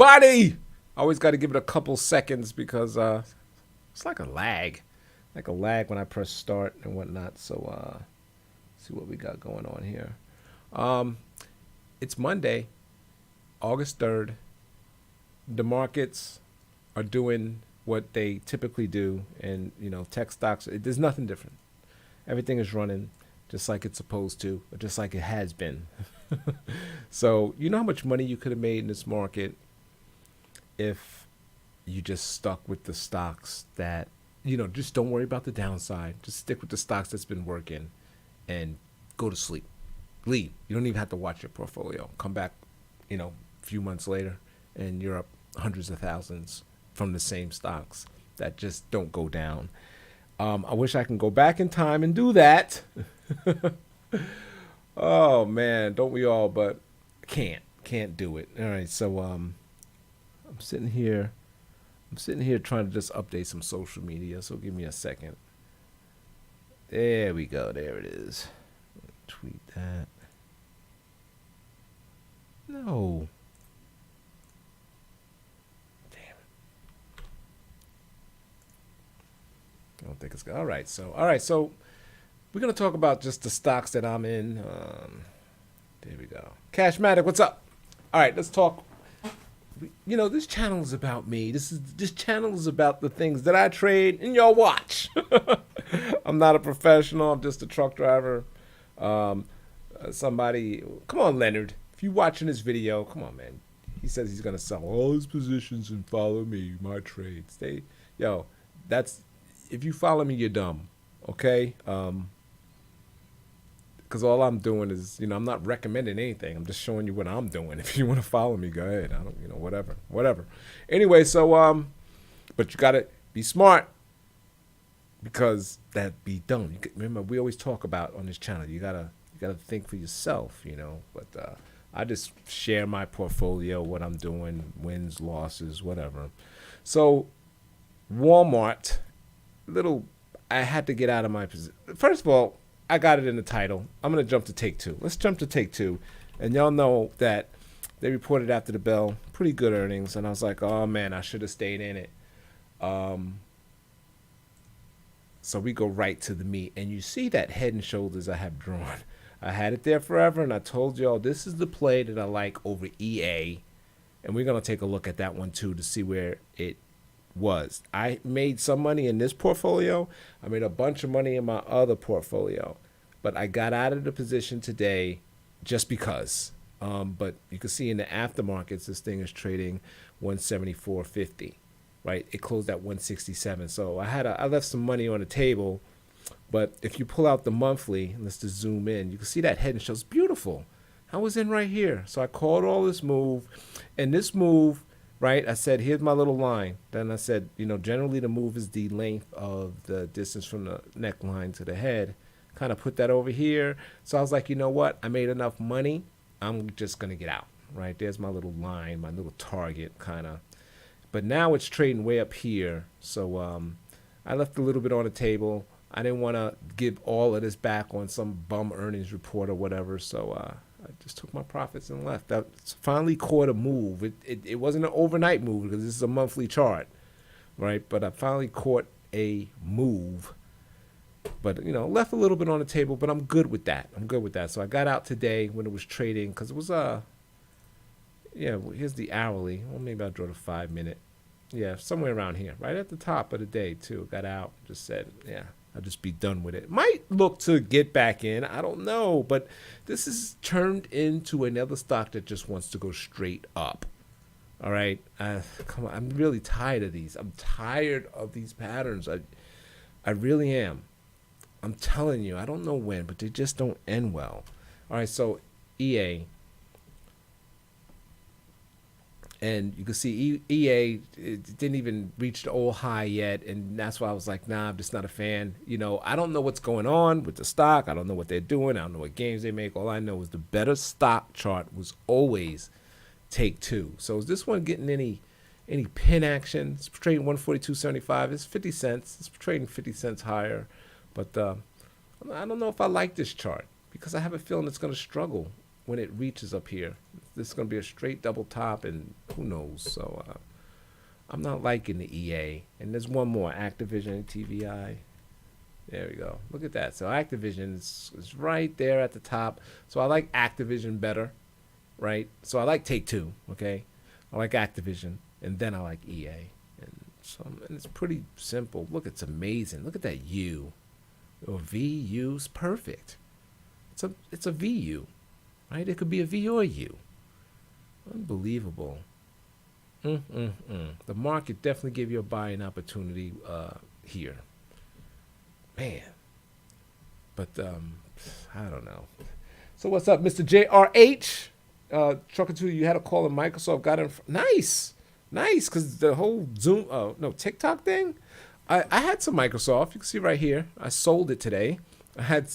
everybody. I always got to give it a couple seconds because it's like a lag. Like a lag when I press start and whatnot. So, see what we got going on here. Um, it's Monday, August 3rd. The markets are doing what they typically do. And, tech stocks, there's nothing different. Everything is running just like it's supposed to, or just like it has been. So, you know how much money you could have made in this market if you just stuck with the stocks that, just don't worry about the downside. Just stick with the stocks that's been working and go to sleep. Leave. You don't even have to watch your portfolio. Come back, a few months later and you're up hundreds of thousands from the same stocks that just don't go down. I wish I can go back in time and do that. Oh man, don't we all? But can't do it. All right, so I'm sitting here. I'm sitting here trying to just update some social media. So give me a second. There we go. There it is. Tweet that. No. Damn it. I don't think it's good. All right. So we're gonna talk about just the stocks that I'm in. There we go. Cashmatic, what's up? All right, let's talk. This channel is about me. This channel is about the things that I trade and y'all watch. I'm not a professional. I'm just a truck driver. Somebody, come on, Leonard. If you watching this video, come on, man. He says he's gonna sell all his positions and follow me, my trades. That's if you follow me, you're dumb. Okay. Because all I'm doing is, I'm not recommending anything. I'm just showing you what I'm doing. If you want to follow me, go ahead. I don't, whatever. Anyway, so, but you got to be smart because that'd be dumb. Remember, we always talk about on this channel, you gotta think for yourself, but, I just share my portfolio, what I'm doing, wins, losses, whatever. So Walmart, I had to get out of my position. First of all, I got it in the title. I'm going to jump to take two. Let's jump to take two. And y'all know that they reported after the bell, pretty good earnings. And I was like, oh, man, I should have stayed in it. So we go right to the meat. And you see that Head and Shoulders I have drawn. I had it there forever. And I told y'all this is the play that I like over EA. And we're going to take a look at that one, too, to see where it was. I made some money in this portfolio. I made a bunch of money in my other portfolio, but I got out of the position today just because. But you can see in the aftermarkets, this thing is trading 174.50, right? It closed at 167. So I left some money on the table, but if you pull out the monthly, let's just zoom in, you can see that Head and Shoulders beautiful. I was in right here. So I called all this move, and this move, right, I said, here's my little line. Then I said, generally the move is the length of the distance from the neckline to the head. Kind of put that over here. So I was like, you know what? I made enough money. I'm just going to get out, right? There's my little line, my little target kind of. But now it's trading way up here. So I left a little bit on the table. I didn't want to give all of this back on some bum earnings report or whatever. So I just took my profits and left. I finally caught a move. It wasn't an overnight move because this is a monthly chart, right? But I finally caught a move. But, left a little bit on the table, but I'm good with that. So I got out today when it was trading because it was, here's the hourly. Well, maybe I'll draw the 5 minute. Yeah, somewhere around here, right at the top of the day, too. Got out, just said, yeah. I'll just be done with it. Might look to get back in. I don't know. But this is turned into another stock that just wants to go straight up. All right. Come on. I'm really tired of these. I'm tired of these patterns. I really am. I'm telling you. I don't know when, but they just don't end well. All right. So EA. And you can see EA it didn't even reach the old high yet. And that's why I was like, nah, I'm just not a fan. I don't know what's going on with the stock. I don't know what they're doing. I don't know what games they make. All I know is the better stock chart was always take two. So is this one getting any pin action? It's trading 142.75. It's 50 cents. It's trading 50 cents higher. But I don't know if I like this chart because I have a feeling it's going to struggle when it reaches up here. This is going to be a straight double top, and who knows. So I'm not liking the EA. And there's one more, Activision TVI. There we go. Look at that. So Activision is right there at the top. So I like Activision better, right? So I like Take-Two, okay? I like Activision, and then I like EA. And it's pretty simple. Look, it's amazing. Look at that U. Oh, VU's perfect. It's a VU, right? It could be a V or a U. Unbelievable. The market definitely gave you a buying opportunity here. Man. But I don't know. So what's up, Mr. JRH? Trucker 2, you had a call in Microsoft. Got in. Nice. Nice, because the whole Zoom, TikTok thing, I had some Microsoft. You can see right here. I sold it today. I had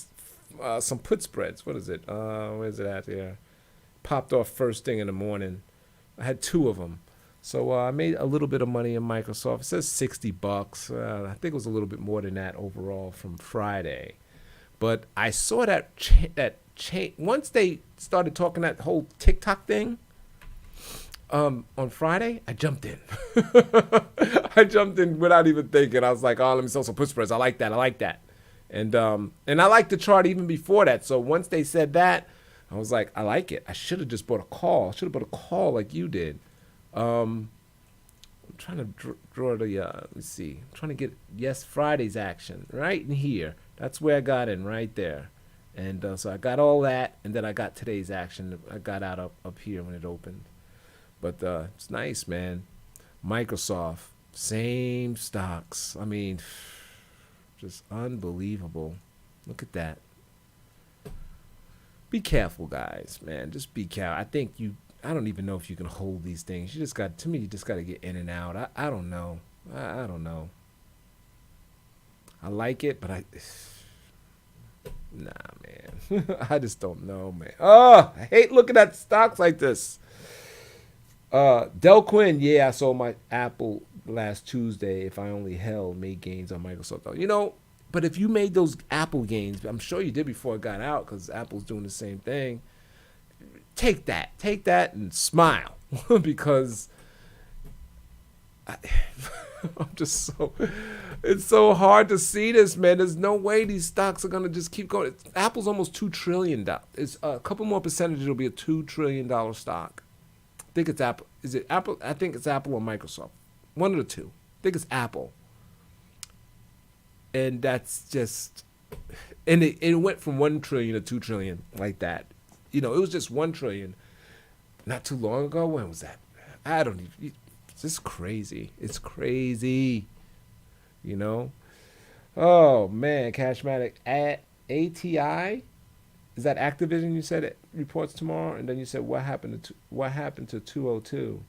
some put spreads. What is it? Where's it at here? Popped off first thing in the morning. I had 2 of them. So I made a little bit of money in Microsoft. It says $60. I think it was a little bit more than that overall from Friday. But I saw that once they started talking that whole TikTok thing, on Friday, I jumped in. I jumped in without even thinking. I was like, oh, let me sell some put spreads. I like that. And I liked the chart even before that. So once they said that, I was like, I like it. I should have just bought a call. I should have bought a call like you did. I'm trying to draw the, let's see. I'm trying to get, Friday's action right in here. That's where I got in, right there. And so I got all that, and then I got today's action. I got out up here when it opened. But it's nice, man. Microsoft, same stocks. I mean, just unbelievable. Look at that. Be careful, guys, man. Just be careful. I don't even know if you can hold these things. You just got to get in and out. I don't know. I don't know. I like it, but nah, man. I just don't know, man. Oh, I hate looking at stocks like this. Del Quinn, I sold my Apple last Tuesday. If I only held, made gains on Microsoft. But if you made those Apple gains, I'm sure you did before it got out, because Apple's doing the same thing. Take that and smile, because I'm just it's so hard to see this, man. There's no way these stocks are gonna just keep going. Apple's almost $2 trillion. It's a couple more percentage, it'll be a $2 trillion stock. I think it's Apple. Is it Apple? I think it's Apple or Microsoft. One of the two. I think it's Apple. And that's just, and it went from 1 trillion to 2 trillion like that. It was just 1 trillion not too long ago. When was that? I don't even, it's just crazy. It's crazy. Oh man, Cashmatic at ATI. Is that Activision? You said it reports tomorrow, and then you said what happened to 202?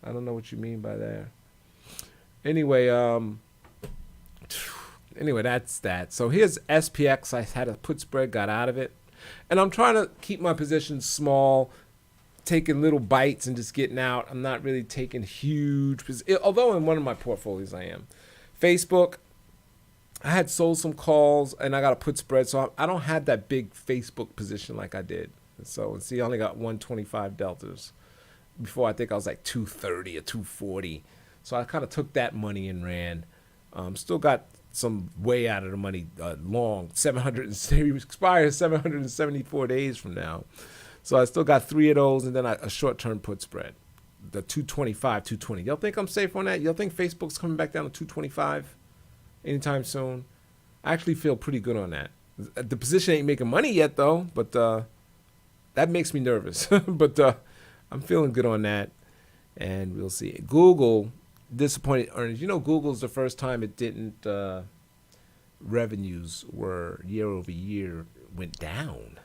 I don't know what you mean by that. Anyway, that's that. So here's SPX. I had a put spread, got out of it, and I'm trying to keep my position small, taking little bites and just getting out. I'm not really taking huge, although in one of my portfolios I am. Facebook, I had sold some calls, and I got a put spread, so I don't have that big Facebook position like I did. So, see, I only got 125 deltas. Before, I think I was like 230 or 240. So I kind of took that money and ran. Still got some way out of the money long. 700 expires 774 days from now. So I still got 3 of those, and then a short-term put spread. The 225, 220. Y'all think I'm safe on that? Y'all think Facebook's coming back down to 225? Anytime soon? I actually feel pretty good on that. The position ain't making money yet, though, but that makes me nervous. But I'm feeling good on that, and we'll see. Google, disappointed earnings. Google's the first time it didn't, revenues were year over year went down.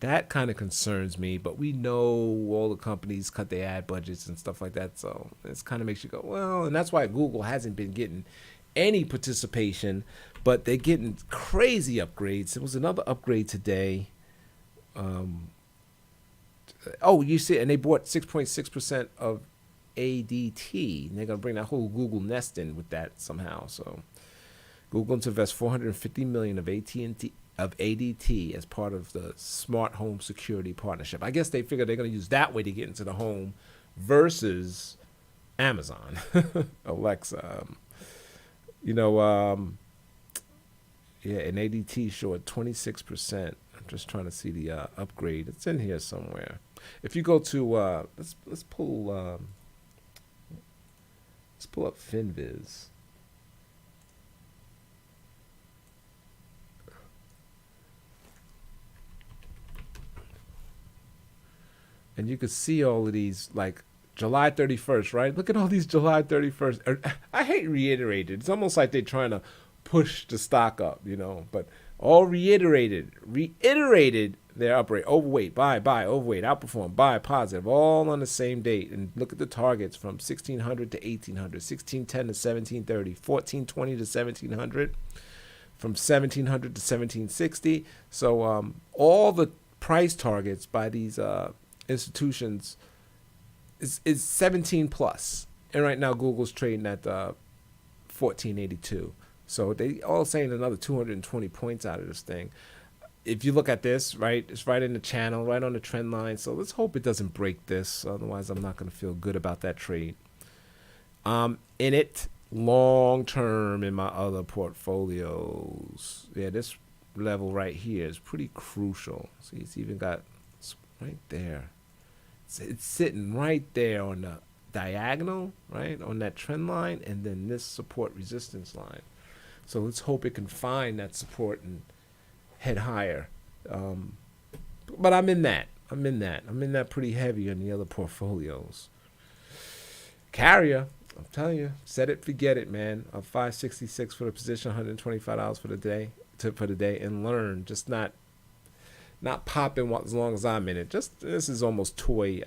That kind of concerns me, but we know all the companies cut their ad budgets and stuff like that, so it kind of makes you go, well, and that's why Google hasn't been getting any participation, but they're getting crazy upgrades. There was another upgrade today. You see, and they bought 6.6% of ADT, and they're going to bring that whole Google Nest in with that somehow. So Google to invest $450 million of AT&T of ADT as part of the Smart Home Security Partnership. I guess they figure they're going to use that way to get into the home versus Amazon, Alexa. You know, yeah, and ADT showed 26%. I'm just trying to see the upgrade. It's in here somewhere. If you go to let's pull up FinViz. And you could see all of these, like July 31st, right? Look at all these July 31st. I hate reiterated. It's almost like they're trying to push the stock up, you know, but all reiterated their upgrade. Overweight, buy, overweight, outperform, buy, positive, all on the same date. And look at the targets from 1600 to 1800, 1610 to 1730, 1420 to 1700, from 1700 to 1760. So all the price targets by these institutions is 17 plus, and right now Google's trading at 1482. So they all saying another 220 points out of this thing. If you look at this, right, it's right in the channel, right on the trend line. So let's hope it doesn't break this. Otherwise, I'm not going to feel good about that trade. In it long term in my other portfolios, yeah, this level right here is pretty crucial. See, it's even got right there. It's sitting right there on the diagonal, right, on that trend line, and then this support resistance line. So let's hope it can find that support and head higher. But I'm in that pretty heavy on the other portfolios. Carrier, I'm telling you, set it, forget it, man. 566 for the position, $125 for the day, and learn. Just not popping as long as I'm in it. Just this is almost toy.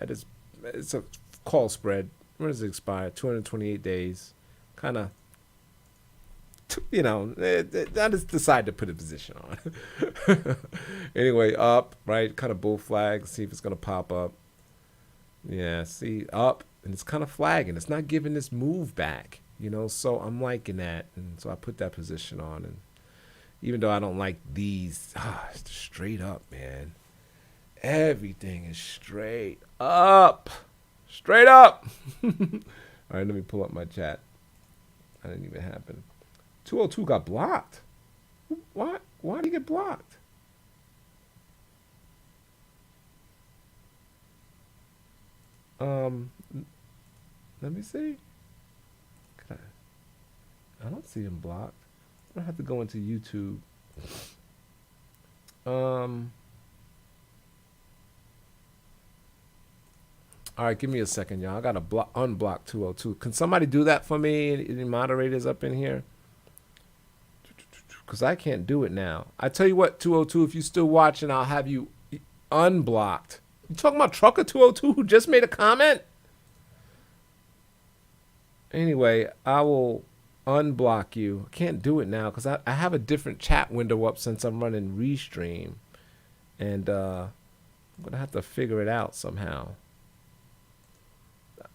It's a call spread. When does it expire? 228 days. Kind of, you know, I just decided to put a position on. Anyway, up, right? Kind of bull flag. See if it's going to pop up. Yeah, see, up. And it's kind of flagging. It's not giving this move back, you know. So I'm liking that. And so I put that position on. And even though I don't like these, it's straight up, man. Everything is straight up. Straight up. All right, let me pull up my chat. That didn't even happen. 202 got blocked. What? Why did he get blocked? Let me see. I don't see him blocked. I have to go into YouTube. All right, give me a second, y'all. I got to unblock 202. Can somebody do that for me? Any moderators up in here? Because I can't do it now. I tell you what, 202, if you're still watching, I'll have you unblocked. You talking about Trucker 202 who just made a comment? Anyway, I will unblock you. I can't do it now because I have a different chat window up since I'm running Restream. And I'm going to have to figure it out somehow.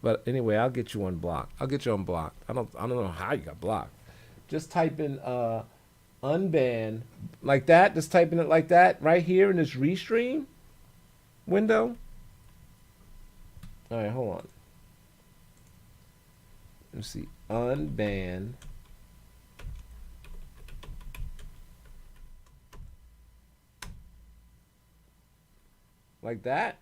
But anyway, I'll get you unblocked. I don't know how you got blocked. Just type in unban like that. Just type in it like that right here in this Restream window. All right, hold on. Let's see. Unban. Like that.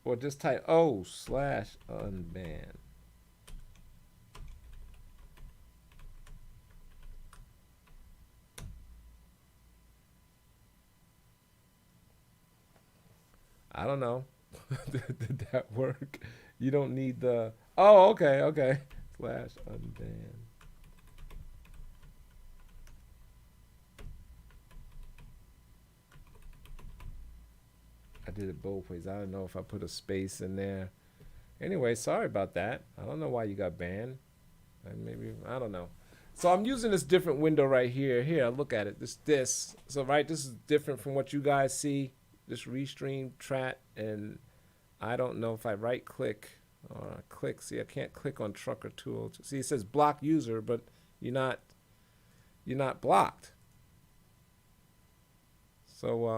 Or just type O/unban. I don't know. Did that work? You don't need the... Oh, okay. /unban. I did it both ways. I don't know if I put a space in there. Anyway, sorry about that. I don't know why you got banned. Maybe, I don't know. So I'm using this different window right here. Here, look at it. This. So, right, this is different from what you guys see. This Restream chat, and I don't know if I right click or click. See, I can't click on Trucker 202. See, it says block user, but you're not blocked. So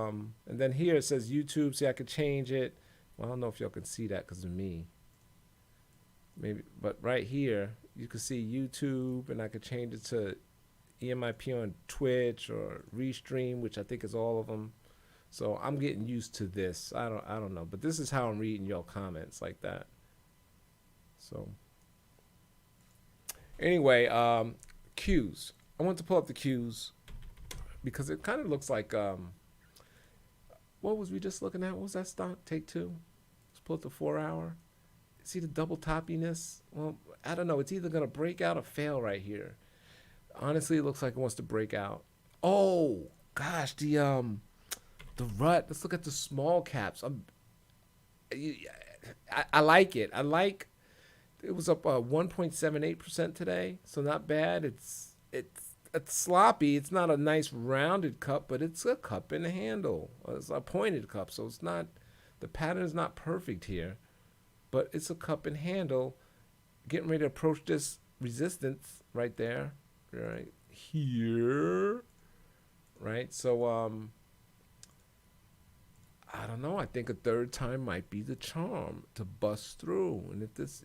and then here it says YouTube. See, I could change it. Well, I don't know if y'all can see that because of me. Maybe, but right here you can see YouTube, and I could change it to EMIP on Twitch or Restream, which I think is all of them. So I'm getting used to this. I don't know, but this is how I'm reading y'all comments like that. So anyway, cues. I want to pull up the cues because it kind of looks like what was we just looking at? What was that stock? Take two. Let's pull up the 4 hour. See the double toppiness? Well, I don't know. It's either gonna break out or fail right here. Honestly, it looks like it wants to break out. Oh gosh, the rut. Let's look at the small caps. I like it. I like. It was up 1.78% today, so not bad. It's sloppy. It's not a nice rounded cup, but it's a cup and a handle. It's a pointed cup, so it's not. The pattern is not perfect here, but it's a cup and handle. Getting ready to approach this resistance right there, right here, right. So I don't know. I think a third time might be the charm to bust through. And if this,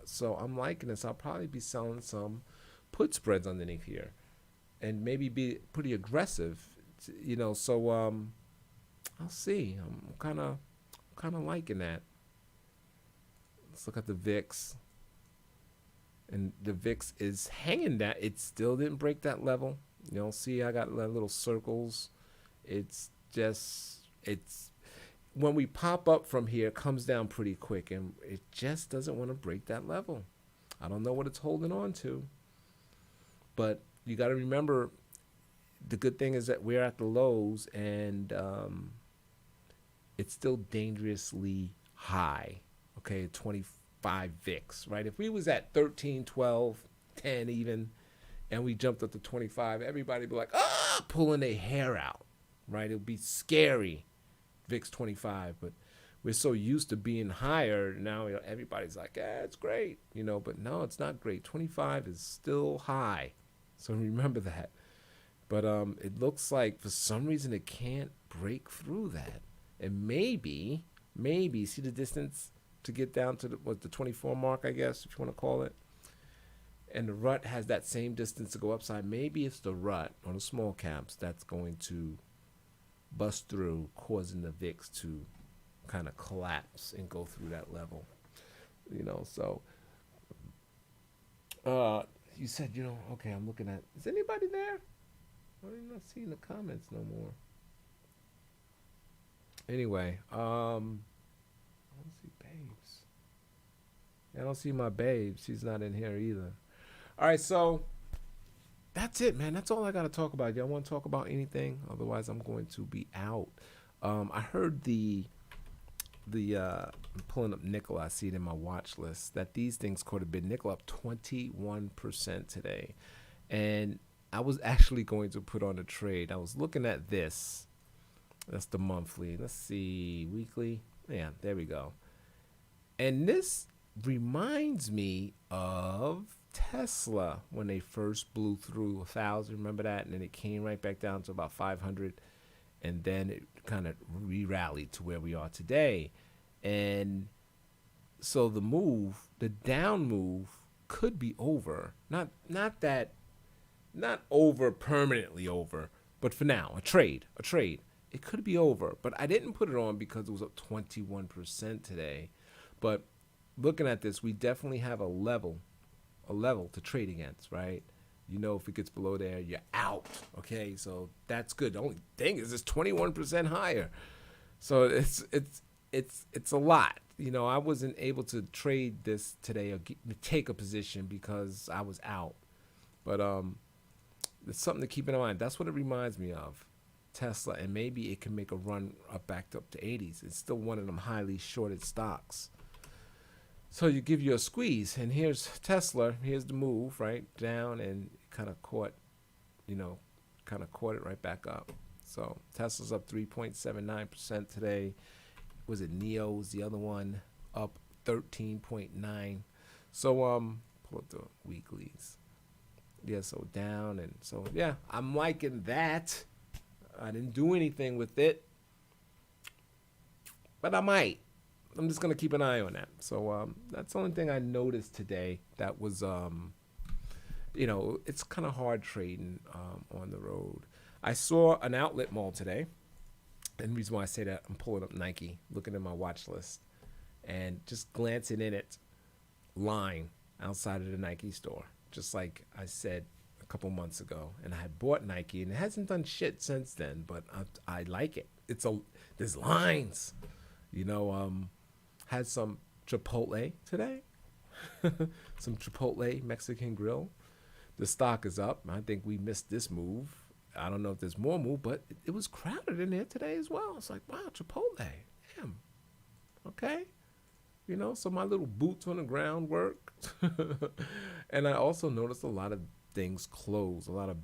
so I'm liking this. I'll probably be selling some put spreads underneath here and maybe be pretty aggressive, So I'll see. I'm kind of liking that. Let's look at the VIX. And the VIX is hanging that. It still didn't break that level. See, I got little circles. It's when we pop up from here, it comes down pretty quick, and it just doesn't want to break that level. I don't know what it's holding on to, but you got to remember the good thing is that we're at the lows, and it's still dangerously high. Okay, 25 VIX, right? If we was at 13, 12, 10 even, and we jumped up to 25, everybody be like, pulling their hair out, right? It would be scary. VIX 25, but we're so used to being higher now. Everybody's like, it's great, but no, it's not great. 25 is still high, so remember that. But it looks like for some reason it can't break through that, and maybe see the distance to get down to the 24 mark, I guess, if you want to call it. And the rut has that same distance to go upside. Maybe it's the rut on the small caps that's going to bust through, causing the VIX to kind of collapse and go through that level. So you said, okay, I'm looking at, is anybody there? I'm not seeing the comments no more. Anyway, I don't see Babes. I don't see my babe. She's not in here either. All right, so that's it, man. That's all I got to talk about. Y'all want to talk about anything? Otherwise, I'm going to be out. I heard I'm pulling up nickel. I see it in my watch list that these things could have been nickel up 21% today. And I was actually going to put on a trade. I was looking at this. That's the monthly. Let's see. Weekly. Yeah, there we go. And this reminds me of Tesla when they first blew through 1,000. Remember that? And then it came right back down to about 500. And then it kind of re-rallied to where we are today. And so the down move could be over. Not over, permanently over, but for now, a trade. It could be over, but I didn't put it on because it was up 21% today. But looking at this, we definitely have a level to trade against, right? If it gets below there, you're out. Okay, so that's good. The only thing is it's 21% higher, so it's a lot. I wasn't able to trade this today or take a position because I was out. But it's something to keep in mind. That's what it reminds me of, Tesla, and maybe it can make a run up to 80s. It's still one of them highly shorted stocks. So you give you a squeeze, and here's Tesla. Here's the move, right down, and kind of caught it right back up. So Tesla's up 3.79% today. Was it Neo's the other one up 13.9? So pull up the weeklies. Yeah, so down, and so yeah, I'm liking that. I didn't do anything with it, but I might. I'm just gonna keep an eye on that. So that's the only thing I noticed today. That was it's kind of hard trading on the road. I saw an outlet mall today, and the reason why I say that, I'm pulling up Nike, looking at my watch list, and just glancing in it, line outside of the Nike store, just like I said a couple months ago. And I had bought Nike, and it hasn't done shit since then, but I like it. There's lines, you know. Had some Chipotle today, some Chipotle Mexican grill. The stock is up. I think we missed this move. I don't know if there's more move, but it was crowded in there today as well. It's like, wow, Chipotle. Damn. Okay. So my little boots on the ground worked. And I also noticed a lot of things closed, a lot of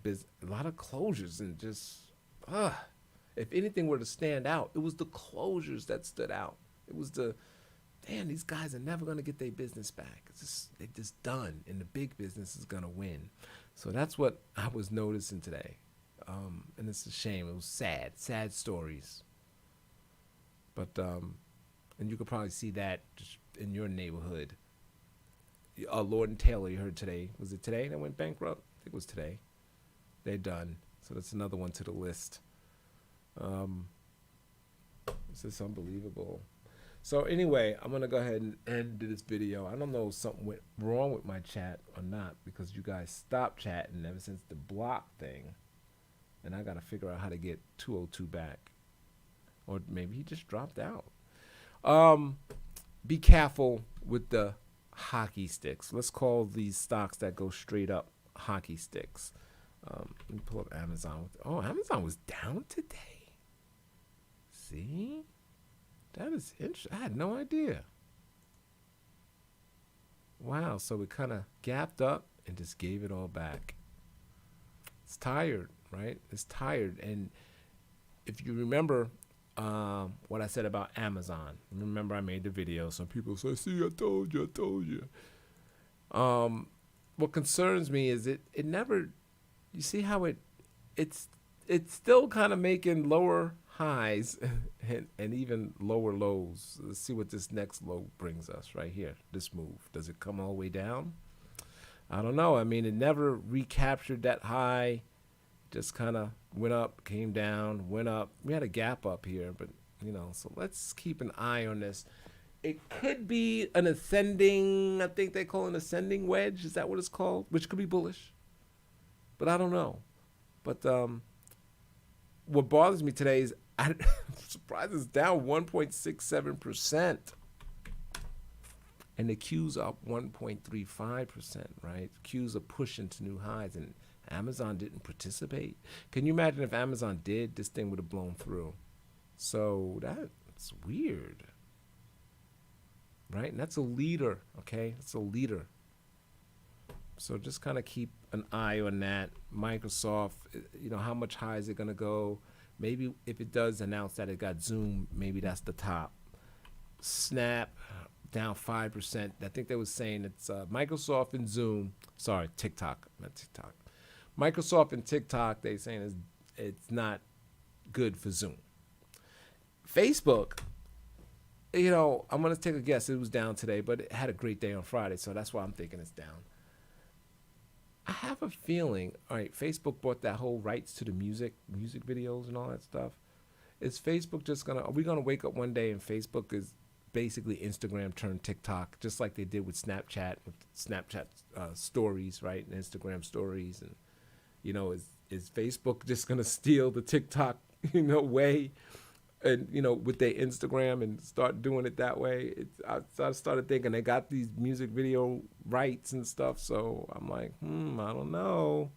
closures, and just, if anything were to stand out, it was the closures that stood out. It was damn, these guys are never going to get their business back. They're just done, and the big business is going to win. So that's what I was noticing today. And it's a shame. It was sad stories. But, and you could probably see that just in your neighborhood. Lord and Taylor, you heard today. Was it today that went bankrupt? I think it was today. They're done. So that's another one to the list. This is unbelievable. So anyway, I'm going to go ahead and end this video. I don't know if something went wrong with my chat or not, because you guys stopped chatting ever since the block thing. And I got to figure out how to get 202 back. Or maybe he just dropped out. Be careful with the hockey sticks. Let's call these stocks that go straight up hockey sticks. Let me pull up Amazon. Amazon was down today. See? That is interesting. I had no idea. Wow, so it kind of gapped up and just gave it all back. It's tired, right? It's tired. And if you remember what I said about Amazon, remember I made the video. Some people say, see, I told you. What concerns me is it never, you see how it's still kind of making lower highs and even lower lows. Let's see what this next low brings us right here. This move. Does it come all the way down? I don't know. I mean, it never recaptured that high. Just kind of went up, came down, went up. We had a gap up here, but, so let's keep an eye on this. It could be an ascending, I think they call it an ascending wedge. Is that what it's called? Which could be bullish. But I don't know. But what bothers me today is I'm surprised it's down 1.67%. And the Q's up 1.35%, right? Q's are pushing to new highs, and Amazon didn't participate. Can you imagine if Amazon did? This thing would have blown through. So that's weird, right? And that's a leader, okay? That's a leader. So just kind of keep an eye on that. Microsoft, how much high is it going to go? Maybe if it does announce that it got Zoom, maybe that's the top. Snap, down 5%. I think they were saying it's Microsoft and Zoom. Sorry, TikTok, not TikTok. Microsoft and TikTok, they're saying it's not good for Zoom. Facebook, I'm going to take a guess. It was down today, but it had a great day on Friday, so that's why I'm thinking it's down. I have a feeling, all right, Facebook bought that whole rights to the music videos and all that stuff. Is Facebook just are we going to wake up one day and Facebook is basically Instagram turned TikTok, just like they did with Snapchat stories, right? And Instagram stories. And, is Facebook just going to steal the TikTok, way? And, with their Instagram and start doing it that way. I started thinking they got these music video rights and stuff. So I'm like, I don't know.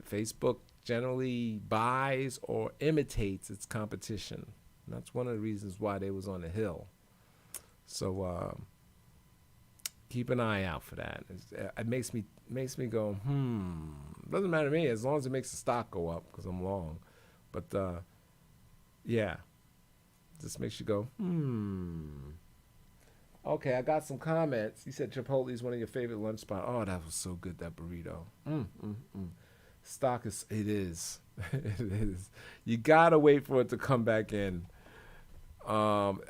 Facebook generally buys or imitates its competition. And that's one of the reasons why they was on the hill. So keep an eye out for that. It makes me go, Doesn't matter to me as long as it makes the stock go up because I'm long. But yeah, just makes you go, Okay, I got some comments. You said Chipotle is one of your favorite lunch spots. Oh, that was so good, that burrito. Stock is, it is. It is. You gotta wait for it to come back in. Um,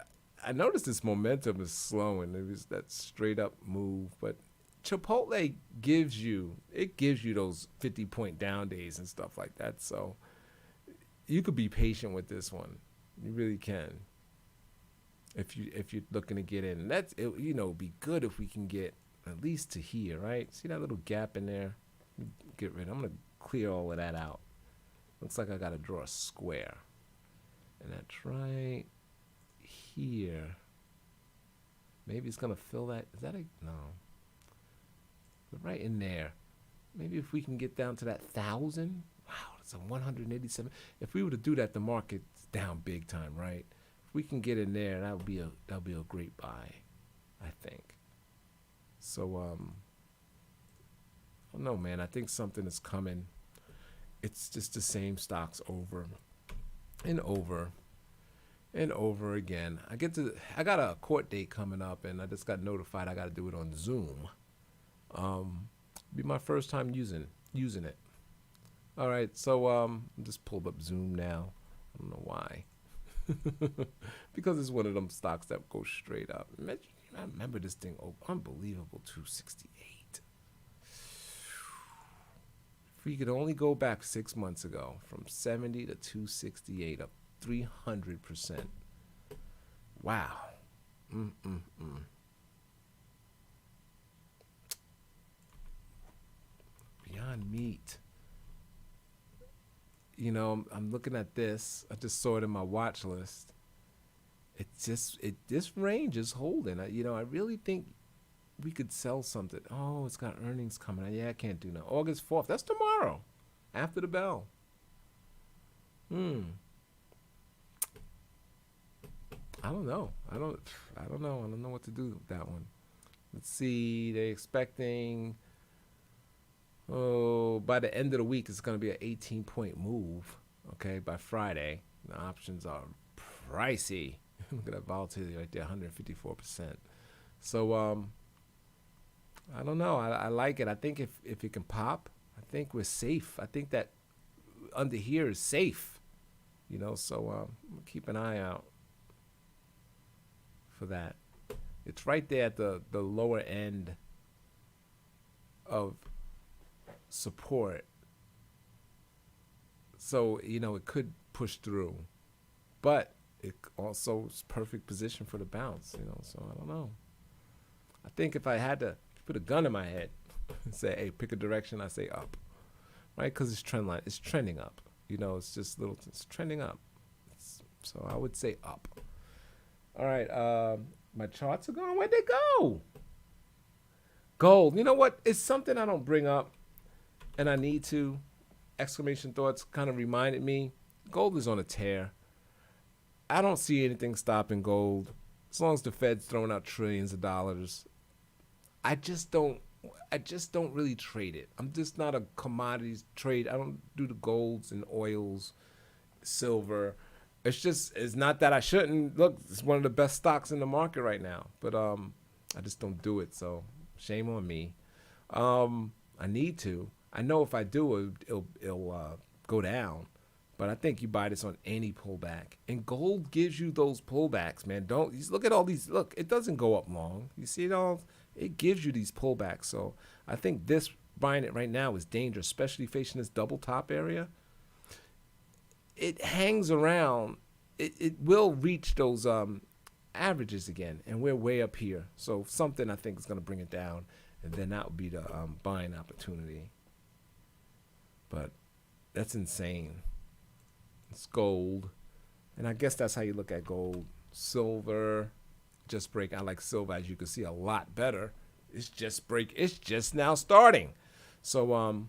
I noticed this momentum is slowing. It was that straight up move, but Chipotle gives you those 50-point down days and stuff like that. So you could be patient with this one. You really can. If you're looking to get in, and that's it, it'd be good if we can get at least to here, right? See that little gap in there? Get rid. I'm gonna clear all of that out. Looks like I gotta draw a square, and that's right here. Maybe it's gonna fill that. Is that a no? Right in there. Maybe if we can get down to that 1,000. Wow, it's a 187. If we were to do that, the market's down big time, right? If we can get in there, that'll be a great buy, I think. So I don't know, man. I think something is coming. It's just the same stocks over and over and over again. I got a court date coming up, and I just got notified I got to do it on Zoom. Be my first time using it. All right, so I just pulled up Zoom now. I don't know why. Because it's one of them stocks that go straight up. I remember this thing. Oh, unbelievable, 268. If we could only go back 6 months ago, from 70 to 268, up 300%. Wow. Beyond Meat. I'm looking at this. I just saw it in my watch list. This range is holding. I really think we could sell something. Oh, it's got earnings coming. Yeah, I can't do that. August 4th. That's tomorrow, after the bell. I don't know. I don't know. I don't know what to do with that one. Let's see. They're expecting. Oh, by the end of the week, it's going to be an 18-point move. Okay, by Friday, the options are pricey. Look at that volatility right there, 154%. So, I don't know. I like it. I think if it can pop, I think we're safe. I think that under here is safe. So keep an eye out for that. It's right there at the lower end of support. So, it could push through. But it also is perfect position for the bounce, so I don't know. I think if I had to put a gun in my head and say, hey, pick a direction, I say up. Right? Because it's trend line. It's trending up. It's just it's trending up. So I would say up. All right. My charts are going. Where'd they go? Gold. You know what? It's something I don't bring up, and I need to. Exclamation thoughts kind of reminded me. Gold is on a tear. I don't see anything stopping gold. As long as the Fed's throwing out trillions of dollars, I just don't really trade it. I'm just not a commodities trade. I don't do the golds and oils, silver. It's not that I shouldn't. Look, it's one of the best stocks in the market right now, but I just don't do it. So shame on me. I need to. I know if I do, it'll go down. But I think you buy this on any pullback. And gold gives you those pullbacks, man. Don't look at all these. Look, it doesn't go up long. You see it all? It gives you these pullbacks. So I think buying it right now is dangerous, especially facing this double top area. It hangs around. It will reach those averages again. And we're way up here. So something I think is going to bring it down. And then that would be the buying opportunity. But that's insane. It's gold. And I guess that's how you look at gold. Silver, just break. I like silver, as you can see, a lot better. It's just now starting. So,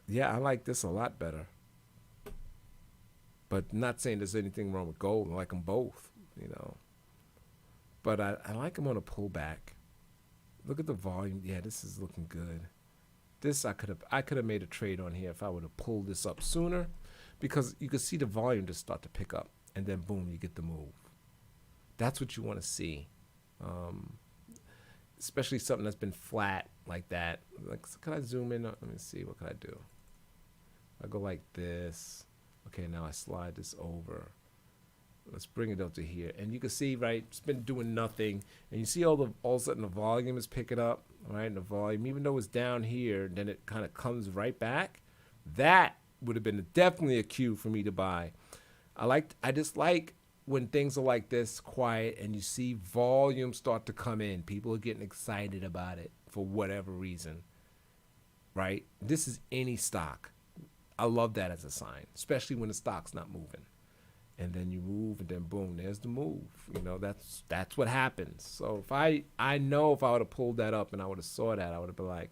yeah, I like this a lot better. But not saying there's anything wrong with gold. I like them both, But I like them on a pullback. Look at the volume. Yeah, this is looking good. This I could have made a trade on here if I would have pulled this up sooner, because you could see the volume just start to pick up, and then boom, you get the move. That's what you want to see. especially something that's been flat like that. Like, so can I zoom in? Let me see. What can I do? I go like this. Okay, now I slide this over. Let's bring it up to here, and you can see, right? It's been doing nothing, and you see all of a sudden the volume is picking up, right? And the volume, even though it's down here, then it kind of comes right back. That would have been definitely a cue for me to buy. I just like when things are like this, quiet, and you see volume start to come in. People are getting excited about it for whatever reason, right? This is any stock. I love that as a sign, especially when the stock's not moving. And then you move, and then boom, there's the move. You know, that's what happens. So if I know if I would have pulled that up and I would have saw that, I would have been like,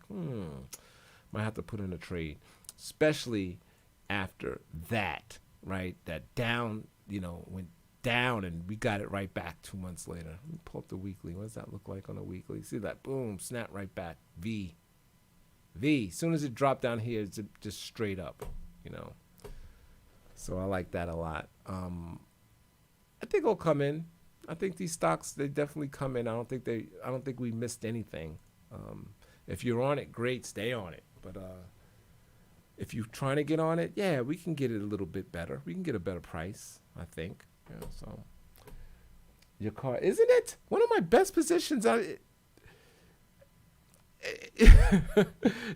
might have to put in a trade, especially after that, right? That down, went down, and we got it right back 2 months later. Let me pull up the weekly. What does that look like on a weekly? See that? Boom, snap right back. V. As soon as it dropped down here, it's just straight up, So I like that a lot. I think it'll come in. I think these stocks, they definitely come in. I don't think we missed anything. If you're on it, great, stay on it. But if you're trying to get on it, yeah, we can get it a little bit better. We can get a better price, I think. So your car, isn't it one of my best positions?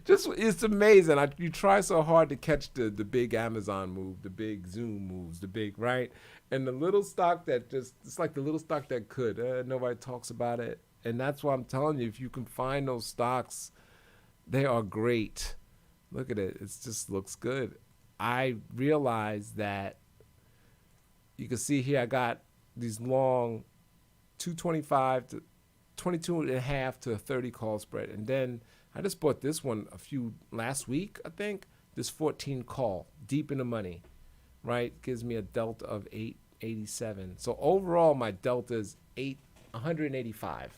Just, it's amazing. You try so hard to catch the big Amazon move, the big Zoom moves, the big, right, and the little stock that it's like the little stock that could, nobody talks about it. And that's why I'm telling you, if you can find those stocks, they are great. Look at it. It just looks good. I realize that you can see here I got these long 225 to 22 and a half to a 30 call spread. And then I just bought this one last week, I think. This 14 call, deep in the money, right? Gives me a delta of 887. So overall, my delta is 185.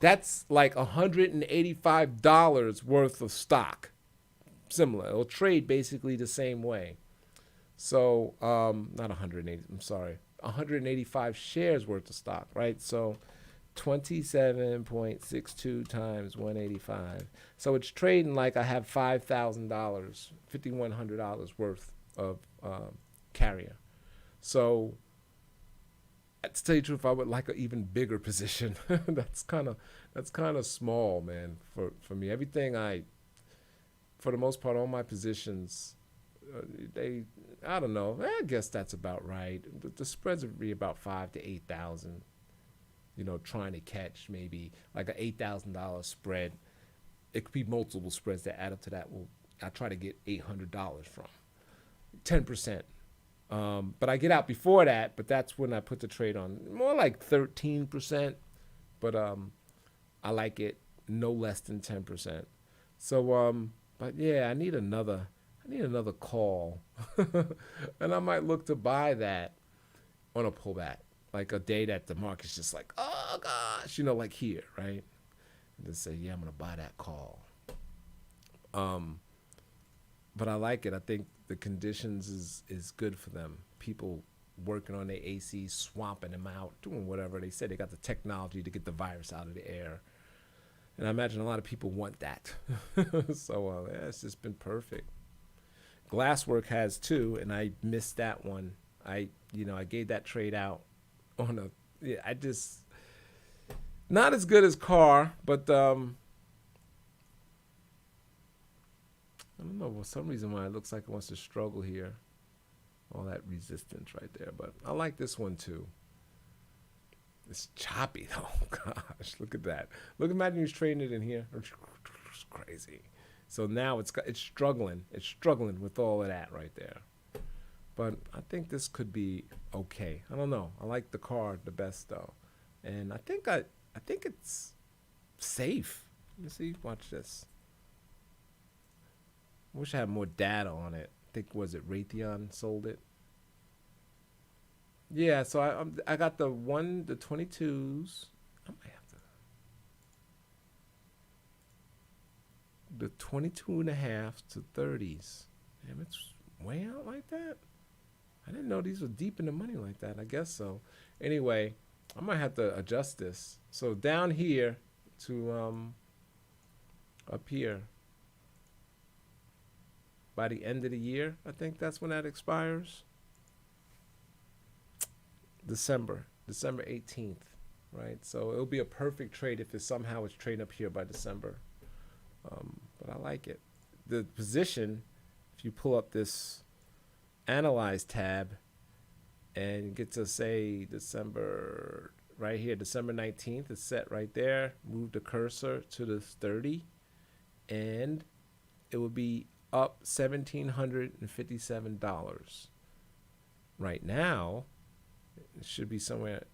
That's like $185 worth of stock. Similar. It'll trade basically the same way. So, not 180, I'm sorry. 185 shares worth of stock, right? So 27.62 times 185. So it's trading like I have $5,000, $5,100 worth of carrier. So to tell you the truth, I would like an even bigger position. that's kind of small, man, for me. Everything for the most part, all my positions, I don't know. I guess that's about right. The spreads would be about 5,000 to 8,000. Trying to catch maybe like an $8,000 spread. It could be multiple spreads that add up to that. I try to get $800 from 10%. But I get out before that. But that's when I put the trade on more like 13%. But I like it no less than 10%. So but yeah, I need another call, and I might look to buy that on a pullback. Like a day that the market's just like, oh gosh, like here, right? And just say, yeah, I'm gonna buy that call. But I like it. I think the conditions is good for them. People working on their AC, swamping them out, doing whatever. They said they got the technology to get the virus out of the air. And I imagine a lot of people want that. So yeah, it's just been perfect. Glasswork has too, and I missed that one. I gave that trade out I just not as good as car, but I don't know, for some reason why it looks like it wants to struggle here. All that resistance right there, but I like this one too. It's choppy though. Gosh, look at that. Imagine you're trading it in here. It's crazy. So now it's struggling. It's struggling with all of that right there. But I think this could be okay. I don't know. I like the card the best though, and I think it's safe. Let me see. Watch this. I wish I had more data on it. I think was it Raytheon sold it. Yeah. So I got the 22s. I might have to. The 22 and a half to 30s. Damn, it's way out like that. I didn't know these were deep in the money like that. I guess so. Anyway, I might have to adjust this. So down here, to up here by the end of the year. I think that's when that expires. December 18th, right? So it'll be a perfect trade if it somehow is trading up here by December. But I like it. The position, if you pull up this analyze tab and get to say December right here, December 19th, it's set right there. Move the cursor to the 30 and it will be up $1,757. Right now, it should be somewhere.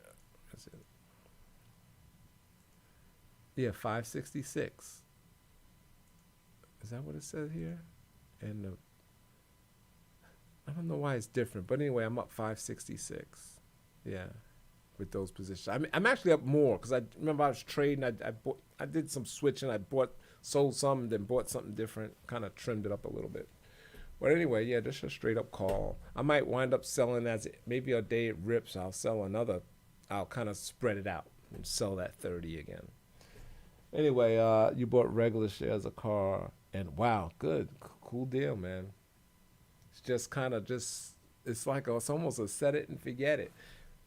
Yeah, 566. Is that what it says here? And I don't know why it's different, but anyway, I'm up 566. Yeah, with those positions. I'm actually up more because I remember I was trading. I did some switching. I sold some, then bought something different. Kind of trimmed it up a little bit. But anyway, yeah, this is a straight up call. I might wind up selling maybe a day it rips. I'll sell another. I'll kind of spread it out and sell that 30 again. Anyway, you bought regular shares of car, and wow, good, cool deal, man. It's just kind of it's like it's almost a set it and forget it.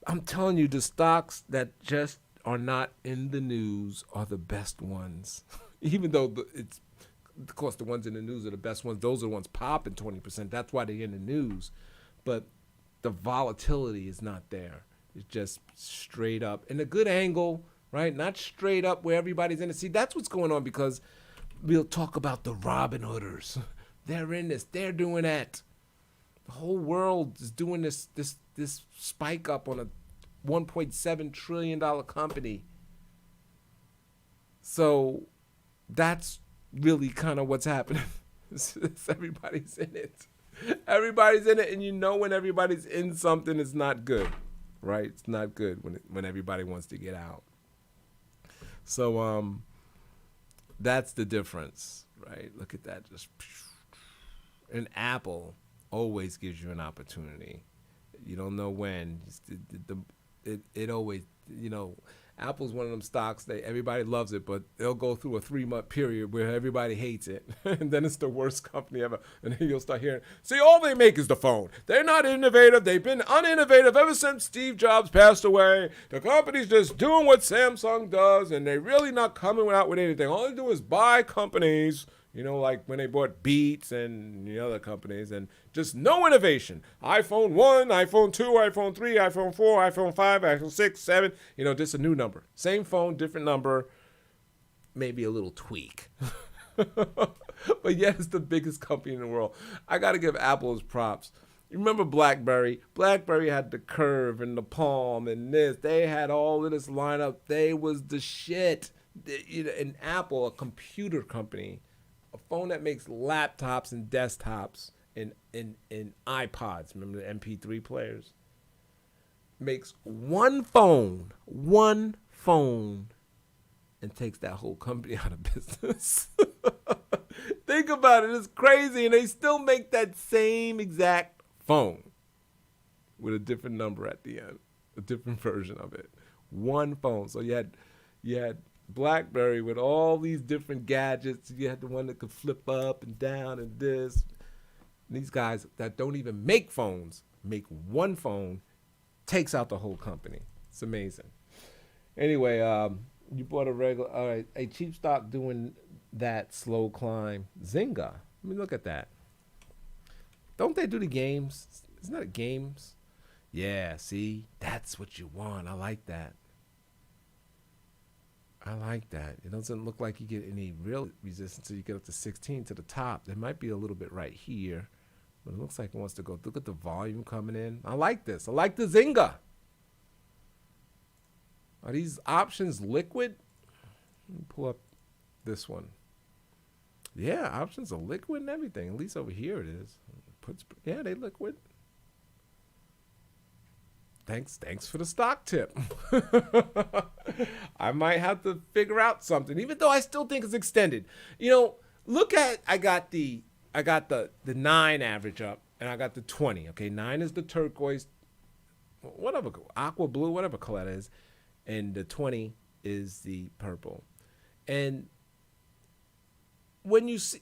I'm telling you, the stocks that just are not in the news are the best ones. Even though of course, the ones in the news are the best ones. Those are the ones popping 20%. That's why they're in the news. But the volatility is not there. It's just straight up. And a good angle, right? Not straight up where everybody's in it. See, that's what's going on because we'll talk about the Robin Hooders. They're in this. They're doing that. The whole world is doing this spike up on a $1.7 trillion company. So that's really kind of what's happening. Everybody's in it. Everybody's in it, and you know when everybody's in something, it's not good, right? It's not good when everybody wants to get out. So that's the difference, right? Look at that. And Apple always gives you an opportunity. You don't know when. It always, Apple's one of them stocks that everybody loves it, but they'll go through a 3-month period where everybody hates it. And then it's the worst company ever. And then you'll start hearing, see, all they make is the phone. They're not innovative. They've been uninnovative ever since Steve Jobs passed away. The company's just doing what Samsung does, and they're really not coming out with anything. All they do is buy companies, like when they bought Beats and the other companies, and just no innovation. iPhone 1, iPhone 2, iPhone 3, iPhone 4, iPhone 5, iPhone 6, 7, just a new number. Same phone, different number, maybe a little tweak. But yeah, it's the biggest company in the world. I got to give Apple its props. You remember BlackBerry? BlackBerry had the Curve and the Palm and this. They had all of this lineup. They was the shit. And Apple, a computer company, a phone that makes laptops and desktops and iPods, remember the MP3 players, makes one phone, and takes that whole company out of business. Think about it. It's crazy. And they still make that same exact phone with a different number at the end, a different version of it. One phone. So you had BlackBerry with all these different gadgets. You had the one that could flip up and down and this. And these guys that don't even make phones make one phone, takes out the whole company. It's amazing. Anyway, you bought a cheap stock doing that slow climb. Zynga. I mean, look at that. Don't they do the games? Isn't that games? Yeah, see? That's what you want. I like that. It doesn't look like you get any real resistance until you get up to 16 to the top. There might be a little bit right here, but it looks like it wants to go. Look at the volume coming in. I like this. I like the Zynga. Are these options liquid? Let me pull up this one. Yeah, options are liquid and everything. At least over here it is. Yeah, they liquid. Thanks for the stock tip. I might have to figure out something, even though I still think it's extended. Look at I got the 9 average up, and I got the 20. Okay, 9 is the turquoise, whatever, aqua blue, whatever color that is, and the 20 is the purple. And when you see,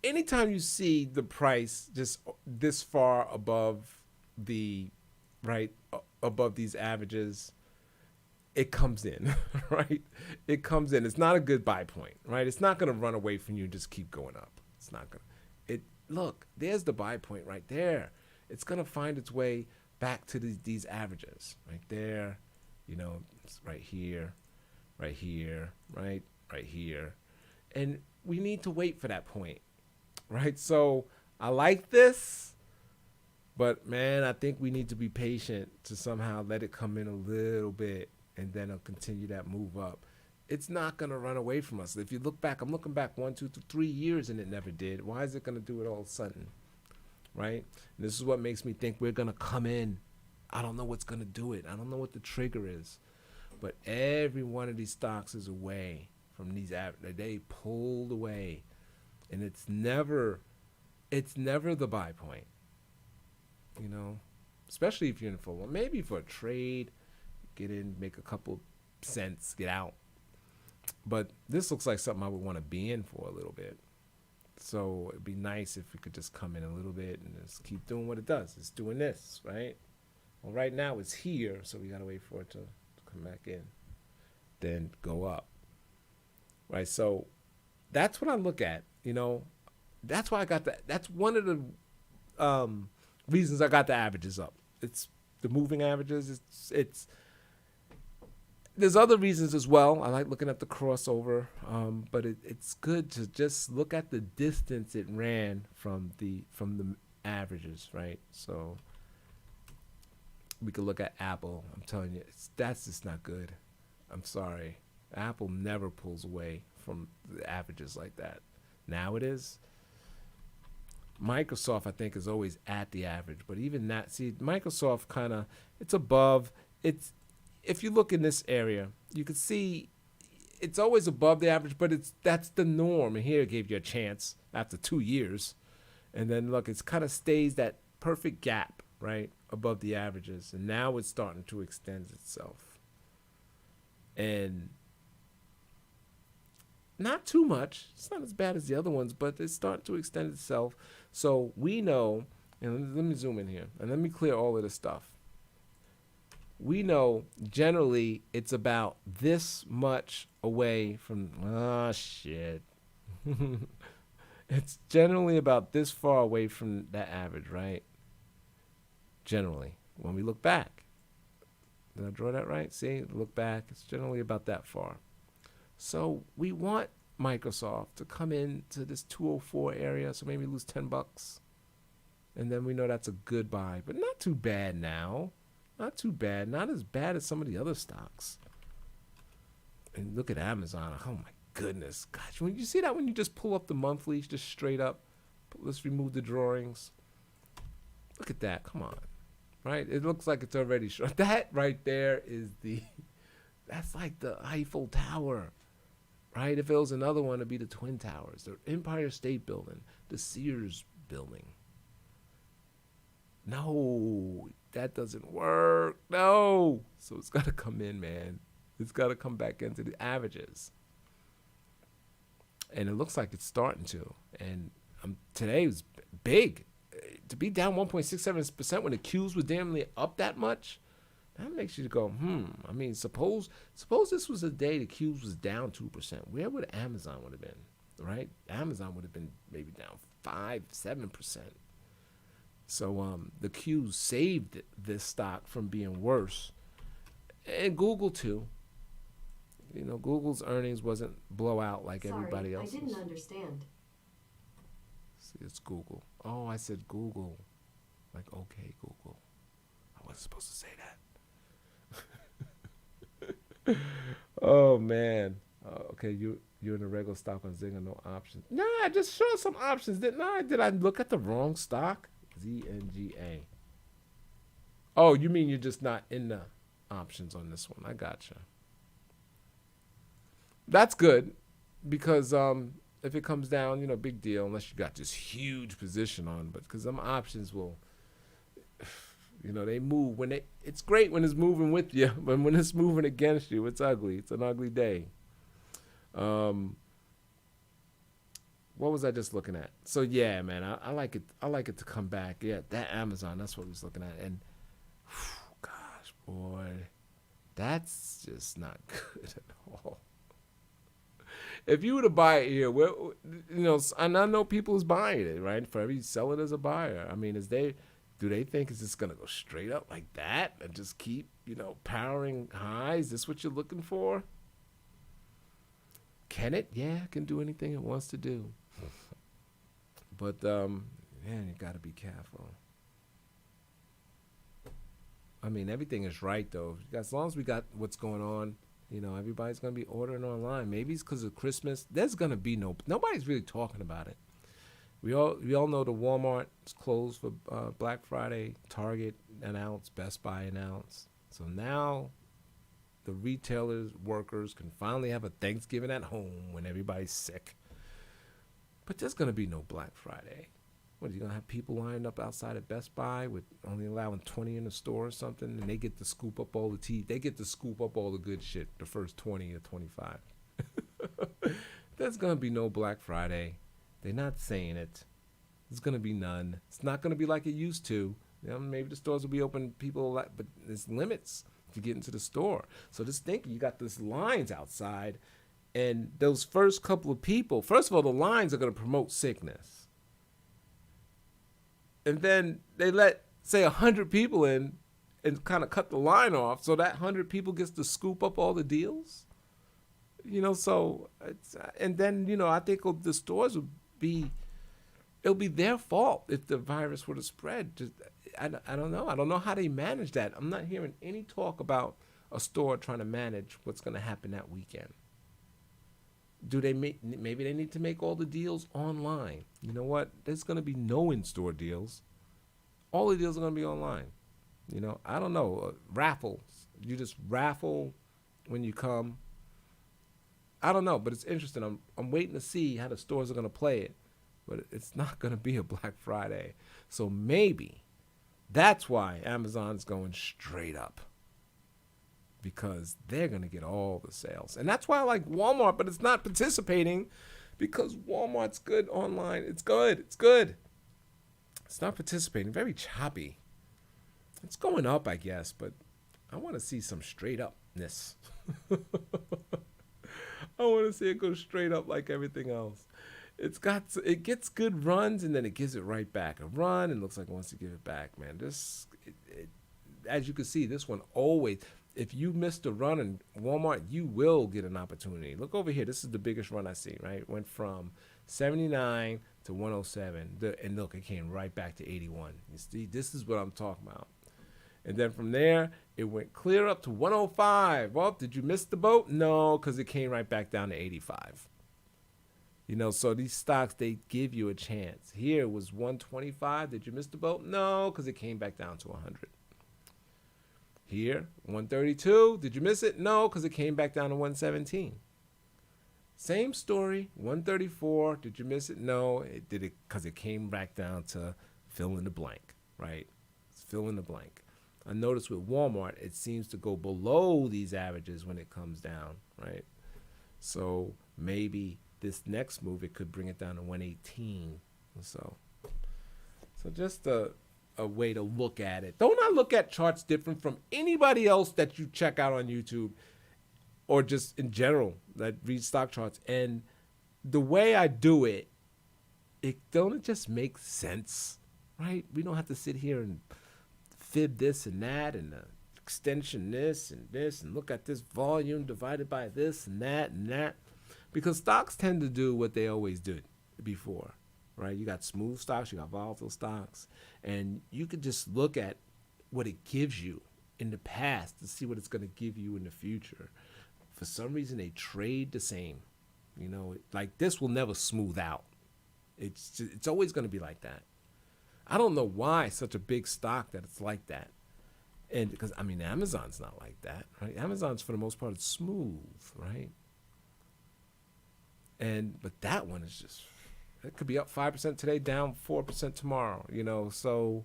anytime you see the price just this far above the right above these averages, it comes in, right? It comes in. It's not a good buy point, right? It's not going to run away from you and just keep going up. It's not going to. It look, there's the buy point right there. It's going to find its way back to these averages right there. You know, it's right here, right here, right here. And we need to wait for that point, right? So I like this, but man, I think we need to be patient to somehow let it come in a little bit and then it'll continue that move up. It's not going to run away from us. If you look back, I'm looking back 1, 2, 3 years and it never did. Why is it going to do it all of a sudden, right? And this is what makes me think we're going to come in. I don't know what's going to do it. I don't know what the trigger is. But every one of these stocks is away from these they pulled away, and it's never the buy point, you know, especially if you're in for one, maybe for a trade, get in, make a couple cents, get out. But this looks like something I would want to be in for a little bit. So it'd be nice if we could just come in a little bit and just keep doing what it does. It's doing this, right? Well, right now it's here, so we gotta wait for it to come back in, then go up. Right, so that's what I look at. You know, that's why I got that. That's one of the reasons I got the averages up. It's the moving averages. It's. There's other reasons as well. I like looking at the crossover, but it's good to just look at the distance it ran from the averages, right? So we could look at Apple. I'm telling you, that's just not good. I'm sorry. Apple never pulls away from the averages like that. Now it is. Microsoft, I think, is always at the average, but even that, see, Microsoft kind of, it's above. It's, if you look in this area, you can see it's always above the average, but that's the norm. And here it gave you a chance after 2 years, and then look, it's kind of stays that perfect gap, right, above the averages, and now it's starting to extend itself. And not too much. It's not as bad as the other ones, but it's starting to extend itself. So we know, and let me zoom in here, and let me clear all of this stuff. We know generally it's about this much away from, shit. It's generally about this far away from that average, right? Generally, when we look back. Did I draw that right? See, look back, it's generally about that far. So we want Microsoft to come into this 204 area, so maybe lose $10. And then we know that's a good buy, but not too bad now. Not too bad. Not as bad as some of the other stocks. And look at Amazon. Oh my goodness. Gosh, when you see that when you just pull up the monthlies, just straight up, let's remove the drawings. Look at that. Come on. Right? It looks like it's already short. That right there is that's like the Eiffel Tower. Right? If it was another one, it'd be the Twin Towers, the Empire State Building, the Sears Building. No, that doesn't work. No. So it's got to come in, man. It's got to come back into the averages. And it looks like it's starting to. And today was big. To be down 1.67% when the Qs were damn near up that much, that makes you go, I mean, suppose this was a day the Qs was down 2%. Where would Amazon would have been, right? Amazon would have been maybe down 5-7%. So the Qs saved this stock from being worse. And Google too. You know, Google's earnings wasn't blowout like everybody else's. I didn't understand. See, it's Google. Oh, I said Google. Like, okay, Google. I wasn't supposed to say that. Oh, man. Okay, you're in a regular stock on Zynga, no options. Nah, I just showed some options, didn't I? Did I look at the wrong stock? ZNGA. Oh, you mean you're just not in the options on this one. I gotcha. That's good because if it comes down, you know, big deal unless you got this huge position on. But because them options will, you know, they move when it's great when it's moving with you, but when it's moving against you, it's ugly. It's an ugly day. Um, what was I just looking at? So yeah, man, I like it. I like it to come back. Yeah, that Amazon. That's what we was looking at. And whew, gosh, boy, that's just not good at all. If you were to buy it here, well, and I know people is buying it, right? For every seller, there's a buyer. I mean, do they think it's just gonna go straight up like that and just keep, powering high? Is this what you're looking for? Can it? Yeah, it can do anything it wants to do. But man, you got to be careful. I mean, everything is right though. As long as we got what's going on, everybody's gonna be ordering online. Maybe it's because of Christmas. There's gonna be nobody's really talking about it. We all know the Walmart is closed for Black Friday. Target announced, Best Buy announced. So now the retailers, workers can finally have a Thanksgiving at home when everybody's sick. But there's gonna be no Black Friday. What are you gonna have people lined up outside of Best Buy with only allowing 20 in the store or something, and they get to scoop up all the tea. They get to scoop up all the good shit. The first 20 or 25. There's gonna be no Black Friday. They're not saying it. There's gonna be none. It's not gonna be like it used to. Maybe the stores will be open. But there's limits to get into the store. So just think, you got these lines outside, and those first couple of people. First of all, the lines are gonna promote sickness. And then they let, say, 100 people in and kind of cut the line off, so that 100 people gets to scoop up all the deals. So and then I think the stores it'll be their fault if the virus were to spread. I don't know. I don't know how they manage that. I'm not hearing any talk about a store trying to manage what's going to happen that weekend. Do they maybe they need to make all the deals online? You know what? There's going to be no in-store deals. All the deals are going to be online. I don't know. Raffles. You just raffle when you come. I don't know, but it's interesting. I'm waiting to see how the stores are going to play it. But it's not going to be a Black Friday. So maybe that's why Amazon's going straight up. Because they're going to get all the sales. And that's why I like Walmart, but it's not participating because Walmart's good online. It's good. It's good. It's not participating. Very choppy. It's going up, I guess, but I want to see some straight upness. I want to see it go straight up like everything else. It gets good runs and then it gives it right back. A run and looks like it wants to give it back, man. As you can see, this one always. If you missed a run in Walmart, you will get an opportunity. Look over here. This is the biggest run I see, right? It went from 79 to 107. And look, it came right back to 81. You see, this is what I'm talking about. And then from there, it went clear up to 105. Well, did you miss the boat? No, because it came right back down to 85. So these stocks, they give you a chance. Here was 125. Did you miss the boat? No, because it came back down to 100. Here, 132. Did you miss it? No, because it came back down to 117. Same story, 134. Did you miss it? No, it did it because it came back down to fill in the blank, right? It's fill in the blank. I noticed with Walmart, it seems to go below these averages when it comes down, right? So maybe this next move, it could bring it down to 118. So just a way to look at it. Don't I look at charts different from anybody else that you check out on YouTube or just in general that read stock charts? And the way I do it, don't it just make sense, right? We don't have to sit here and fib this and that and the extension this and look at this volume divided by this and that. Because stocks tend to do what they always did before, right? You got smooth stocks, you got volatile stocks, and you could just look at what it gives you in the past to see what it's going to give you in the future. For some reason, they trade the same. Like this will never smooth out. It's always going to be like that. I don't know why it's such a big stock that it's like that. And because, Amazon's not like that, right? Amazon's, for the most part, it's smooth, right? But that one is just, it could be up 5% today, down 4% tomorrow, So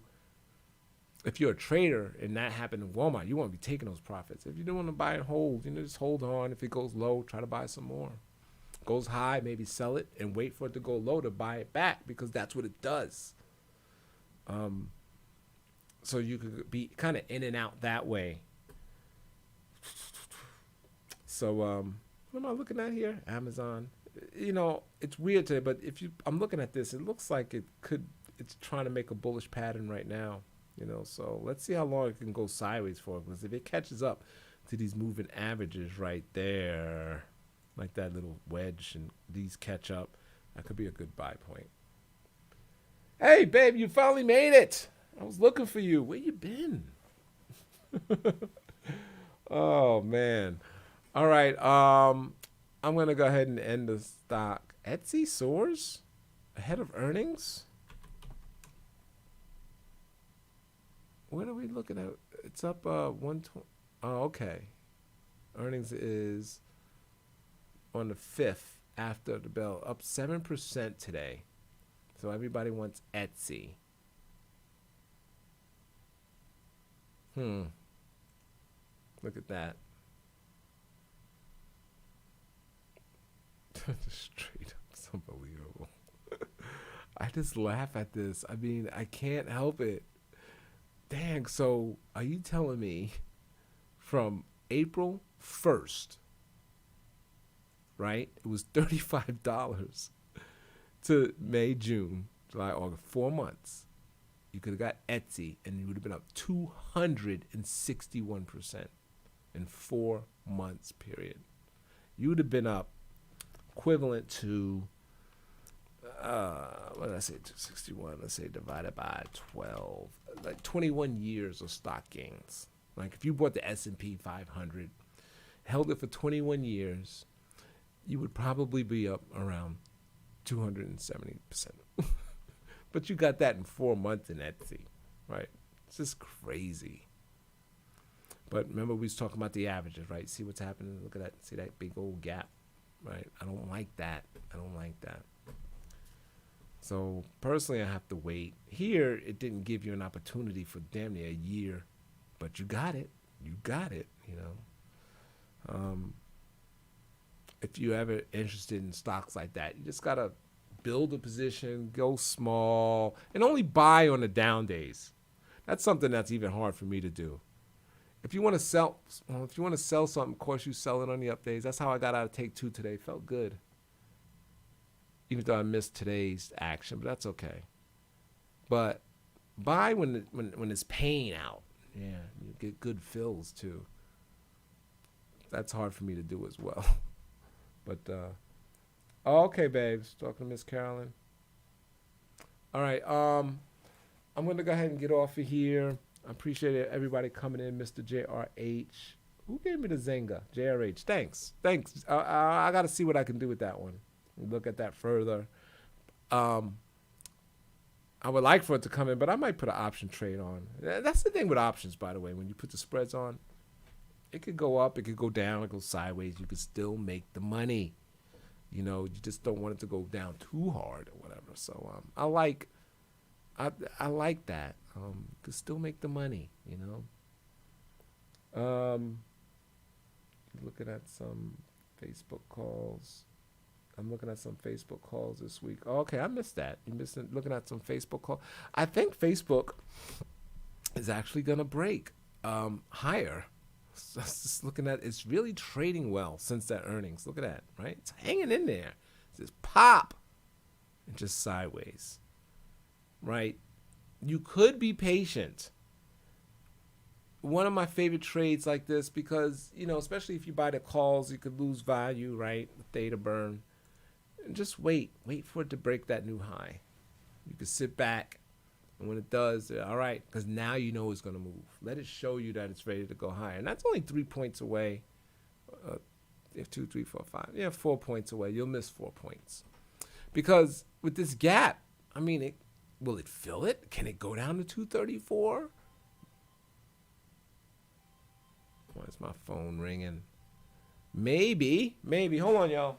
if you're a trader and that happened in Walmart, you want to be taking those profits. If you don't want to buy and hold, just hold on. If it goes low, try to buy some more. Goes high, maybe sell it and wait for it to go low to buy it back because that's what it does. Um, so you could be kind of in and out that way. So what am I looking at here? Amazon. It's weird today, but I'm looking at this, it looks like it's trying to make a bullish pattern right now. So let's see how long it can go sideways for. Because if it catches up to these moving averages right there, like that little wedge, and these catch up, that could be a good buy point. Hey, babe, you finally made it. I was looking for you. Where you been? Oh man. All right. I'm gonna go ahead and end the stock. Etsy soars ahead of earnings. What are we looking at? It's up 120. Oh, okay. Earnings is on the 5th after the bell, up 7% today. So everybody wants Etsy. Look at that. Straight up, it's unbelievable. I just laugh at this. I mean, I can't help it. Dang, so are you telling me from April 1st, right? It was $35 to May, June, July, August, 4 months. You could have got Etsy and you would have been up 261% in 4 months period. You would have been up equivalent to what did I say, 261, let's say divided by 12, like 21 years of stock gains. Like if you bought the S&P 500, held it for 21 years, you would probably be up around 270%. But you got that in 4 months in Etsy, right? It's just crazy. But remember, we was talking about the averages, right? See what's happening? Look at that. See that big old gap, right? I don't like that. I don't like that. So personally, I have to wait. Here, it didn't give you an opportunity for damn near a year, but you got it. You got it, If you ever interested in stocks like that, you just got to build a position, go small, and only buy on the down days. That's something that's even hard for me to do. If you want to sell something, of course you sell it on the up days. That's how I got out of Take Two today. Felt good. Even though I missed today's action, but that's okay. But buy when it's paying out. Yeah, you get good fills too. That's hard for me to do as well. But okay, babes. Talking to Miss Carolyn. All right. I'm gonna go ahead and get off of here. I appreciate everybody coming in, Mr. JRH. Who gave me the Zenga? JRH. Thanks. I got to see what I can do with that one. Look at that further. I would like for it to come in, but I might put an option trade on. That's the thing with options, by the way. When you put the spreads on, it could go up, it could go down, it could go sideways. You could still make the money. You just don't want it to go down too hard or whatever. So I like that. You could still make the money. Looking at some Facebook calls. I'm looking at some Facebook calls this week. Oh, okay, I missed that. You missed it, looking at some Facebook calls. I think Facebook is actually going to break higher. So just looking at it's really trading well since that earnings. Look at that, right? It's hanging in there. It's just pop and just sideways, right? You could be patient. One of my favorite trades like this because, especially if you buy the calls, you could lose value, right? Theta burn. And just wait for it to break that new high. You can sit back, and when it does, all right, because now you know it's going to move. Let it show you that it's ready to go higher. And that's only 3 points away. If 2, 3, 4, 5. Yeah, 4 points away. You'll miss 4 points. Because with this gap, I mean, will it fill it? Can it go down to 234? Why is my phone ringing? Maybe. Hold on, y'all.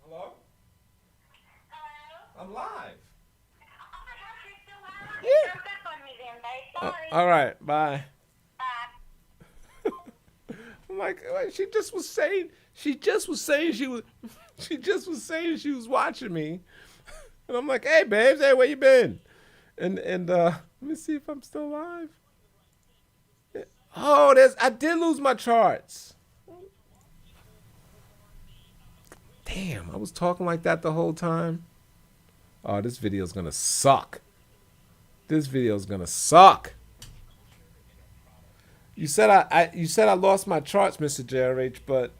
Hello? I'm live. Oh my gosh, you're still live? Yeah. Hang up on me then, babe. Sorry. All right. Bye. I'm like, she just was saying, she just was saying she was, she just was saying she was watching me, and I'm like, hey, babes, hey, where you been? And let me see if I'm still alive. Oh, I did lose my charts. Damn, I was talking like that the whole time. Oh, this video's gonna suck. This video's gonna suck. You said I lost my charts, Mr. JRH, but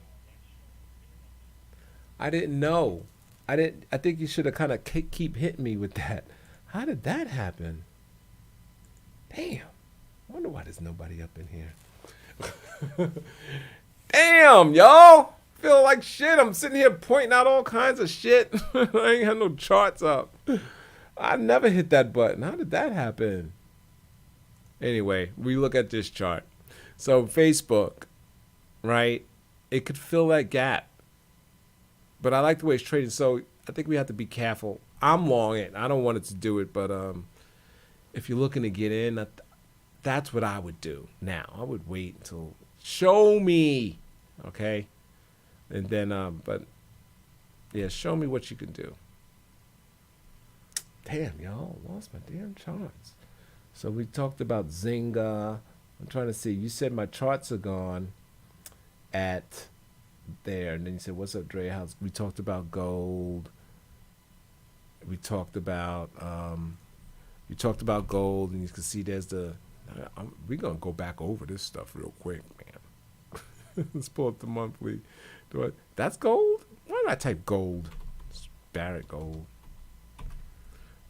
I didn't know. I didn't. I think you should have kind of keep hitting me with that. How did that happen? Damn. I wonder why there's nobody up in here. Damn, y'all. Feel like shit. I'm sitting here pointing out all kinds of shit. I ain't had no charts up. I never hit that button. How did that happen? Anyway, we look at this chart. So Facebook, right? It could fill that gap. But I like the way it's trading. So I think we have to be careful. I'm long it. I don't want it to do it, but if you're looking to get in, that's what I would do. Now I would wait until show me, okay, and then but yeah, show me what you can do. Damn, y'all, lost my damn charts. So we talked about Zynga. I'm trying to see. You said my charts are gone at there, and then you said, "What's up, Dre House?" We talked about gold. We talked about gold, and you can see there's the. We're gonna go back over this stuff real quick, man. Let's pull up the monthly. That's gold. Why did I type gold? It's Barrett gold.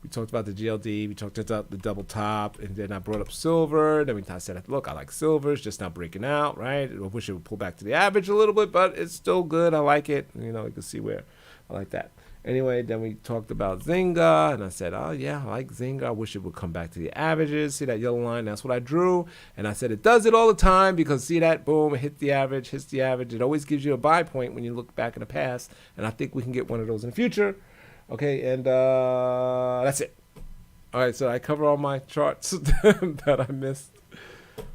We talked about the GLD. We talked about the double top, and then I brought up silver. Then I said, look, I like silver. It's just not breaking out, right? I wish it would pull back to the average a little bit, but it's still good. I like it. You know, you can see where I like that. Anyway, then we talked about Zynga, and I said, oh, yeah, I like Zynga. I wish it would come back to the averages. See that yellow line? That's what I drew. And I said it does it all the time because see that? Boom, it hits the average. It always gives you a buy point when you look back in the past, and I think we can get one of those in the future. Okay, and that's it. All right, so I cover all my charts that I missed.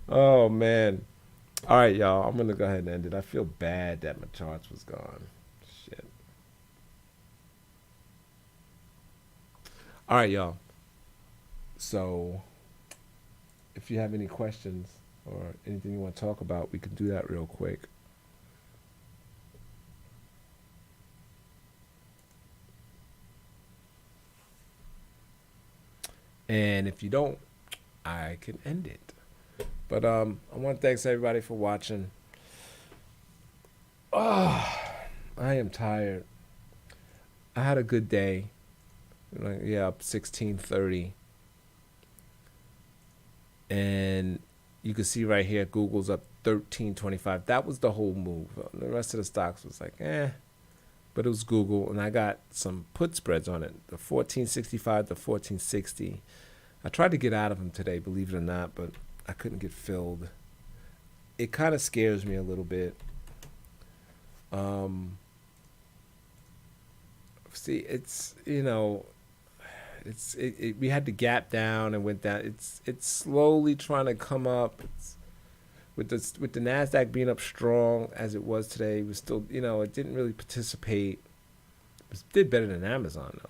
Oh, man. All right, y'all, I'm going to go ahead and end it. I feel bad that my charts was gone. Shit. All right, y'all. So if you have any questions or anything you want to talk about, we can do that real quick. And if you don't, I can end it. But I want to thank everybody for watching. Oh, I am tired. I had a good day. Yeah, up 1630. And you can see right here, Google's up 1325. That was the whole move. The rest of the stocks was like, but it was Google, and I got some put spreads on it, the 1465 to 1460. I tried to get out of them today, believe it or not, but I couldn't get filled. It kind of scares me a little bit. See, it's, you know, we had the gap down and went down. It's slowly trying to come up. It's with the Nasdaq being up strong as it was today. It was still, you know, it didn't really participate. It did better than Amazon though.